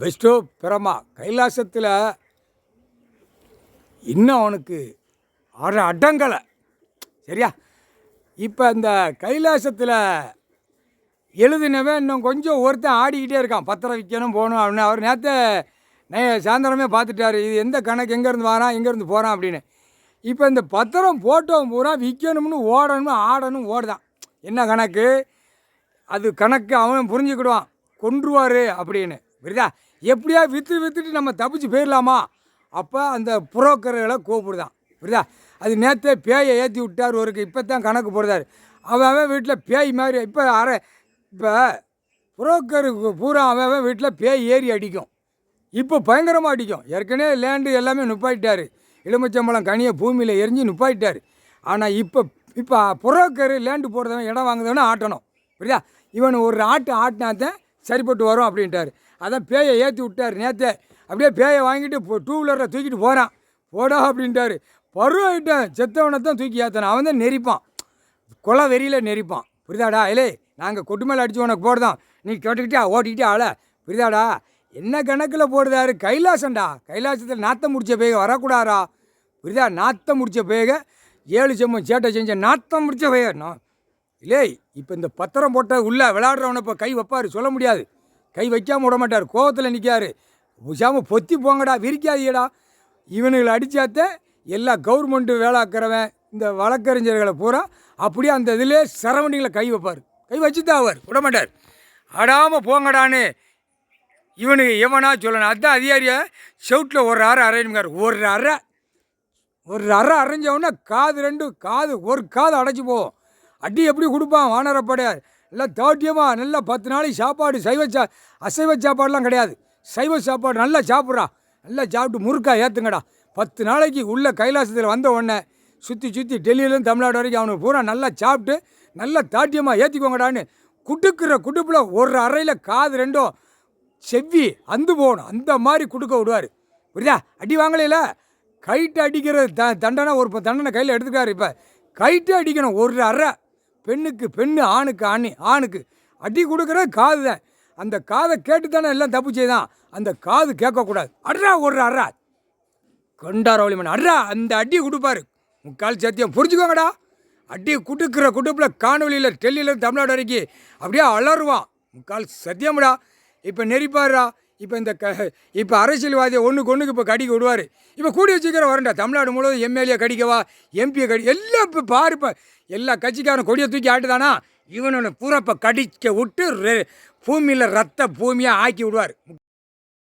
பெஸ்ட்டோ பிரமா கைலாசத்தில் இன்னும் அவனுக்கு அடங்கலை. சரியா? இப்போ இந்த கைலாசத்தில் எழுதினவன் இன்னும் கொஞ்சம் ஒருத்தன் ஆடிக்கிட்டே இருக்கான். பத்திரம் விற்கணும் போகணும் அப்படின்னு. அவர் நேற்று சாயந்தரமே பார்த்துட்டாரு, இது எந்த கணக்கு, எங்கேருந்து வரான் எங்கேருந்து போகிறான் அப்படின்னு. இப்போ இந்த பத்திரம் போட்டோம் பூரா விற்கணும்னு ஓடணும் ஆடணும் ஓடுதான். என்ன கணக்கு? அது கணக்கு அவன் புரிஞ்சுக்கிடுவான், கொன்றுவார் அப்படின்னு. புரியுதா? எப்படியா விற்றுட்டு நம்ம தப்பிச்சு போயிடலாமா? அப்போ அந்த புரோக்கர்களை கூப்பிடுதான். புரியுதா? அது நேற்றே பேயை ஏற்றி விட்டார் ஒருக்கு. இப்போ தான் கணக்கு போடுறாரு. அவன் வீட்டில் பேய் மாதிரி இப்போ புரோக்கருக்கு பூரா அவன் வீட்டில் பேய் ஏறி அடிக்கும். இப்போ பயங்கரமாக அடிக்கும். ஏற்கனவே லேண்டு எல்லாமே நுப்பாயிட்டார். எலுமிச்சம்பழம் கனியை பூமியில் எரிஞ்சு நுப்பாயிட்டார். ஆனால் இப்போ புரோக்கர் லேண்டு போடுறவன் இடம் வாங்குறவனே ஆட்டணும். புரியுதா? இவன் ஒரு ஆட்டினாத்தான் சரிப்பட்டு வரும் அப்படின்ட்டார். அதான் பேயை ஏற்றி விட்டார் நேற்றே. அப்படியே பேயை வாங்கிட்டு டூ வீலரில் தூக்கிட்டு போகிறான். போடா அப்படின்ட்டார். பருவாயிட்டேன் செத்தவனை தான் தூக்கி ஏற்றணும். அவன் தான் நெரிப்பான், கொலை வெறியில் நெரிப்பான். புரியுதாடா? இல்லை நாங்கள் கொட்டு மேலே அடித்து உனக்கு போடுதான், நீ கேட்டுக்கிட்டே ஓட்டிக்கிட்டே ஆள. புரியுதாடா? என்ன கணக்கில் போடுதாரு? கைலாசம்டா. கைலாசத்தில் நாத்தம் முடித்த பேக வரக்கூடாதா? புரியுதா? நாத்தம் முடித்த பேக 7 செம்மம் சேட்டை செஞ்ச நாத்தம் முடித்த பேக இல்லை. இப்போ இந்த பத்திரம் போட்ட உள்ளே விளையாடுறவனை இப்போ கை வைப்பார், சொல்ல முடியாது. கை வைக்காமல் விட மாட்டார், கோவத்தில் நிற்காரு. முசாமல் பொத்தி போங்கடா, விரிக்காதீடா. இவனுங்களை அடித்தாத்த எல்லா கவர்மெண்ட்டு வேலைக்கிறவன் இந்த வழக்கறிஞர்களை பூரா அப்படியே அந்த இதிலே சரௌண்டிங்கில் கை வைப்பார். கை வச்சு தான் அவர் விட மாட்டார். ஆடாமல் போங்கடான்னு இவனுக்கு எவனா சொல்லணும். அதுதான் அதிகாரியை செவுட்டில் ஒரு அரை அரைஞ்சுக்கார். ஒரு அரை அரைஞ்சவொடனே ஒரு காது அடைச்சி போவோம். அடி எப்படி கொடுப்பான் வானரப்படையார். எல்லாம் தாட்டியமாக நல்லா 10 நாளைக்கு சாப்பாடு. அசைவ சாப்பாடுலாம் கிடையாது, சைவ சாப்பாடு. நல்லா சாப்பிட்றா, நல்லா சாப்பிட்டு முறுக்கா ஏற்றுங்கடா. 10 நாளைக்கு உள்ள கைலாசத்தில் வந்த உடனே சுற்றி டெல்லியிலேருந்து தமிழ்நாடு வரைக்கும் அவனுக்கு பூரா நல்லா சாப்பிட்டு நல்லா தாட்டியமாக ஏற்றிக்கோங்கடான்னு குடுப்பில் ஒரு அறையில் காது 2 செவ்வி அந்து போகணும். அந்த மாதிரி கொடுக்க விடுவார். புரியுதா? அடி வாங்கலையில கைட்டு அடிக்கிற தண்டனை ஒரு தண்டனை கையில் எடுத்துக்காரு. இப்போ கைட்டு அடிக்கணும். ஒரு அறை பெண்ணுக்கு பெண்ணு, ஆணுக்கு அடி கொடுக்குறது காது தான். அந்த காதை கேட்டு தானே எல்லாம் தப்பு செய்தான். அந்த காது கேட்கக்கூடாது. அட்ரா ஒரு அறா கொண்டாரவளிமன் அட்ரா அந்த அடி கொடுப்பாரு. முக்கால் சத்தியம் புரிஞ்சுக்கோங்கடா. அடி குடுக்கிற குடுப்பில் காணொலியில் டெல்லியிலேருந்து தமிழ்நாடு வரைக்கும் அப்படியே அலறுவான். முக்கால் சத்தியம்டா. இப்போ நெரிப்பாருடா. இப்போ அரசியல்வாதியை ஒன்றுக்கு இப்போ கடிக்க விடுவார். இப்போ கூடி வச்சுக்கிற வரண்டா. தமிழ்நாடு முழுவதும் எம்எல்ஏ கடிக்கவா, எம்பியை எல்லாம் இப்போ பாருப்ப எல்லா கட்சிக்காரன் கொடியை தூக்கி ஆட்டுதானா. இவனை பூரா இப்போ கடிக்க விட்டு பூமியில் ரத்த பூமியாக ஆக்கி விடுவார்.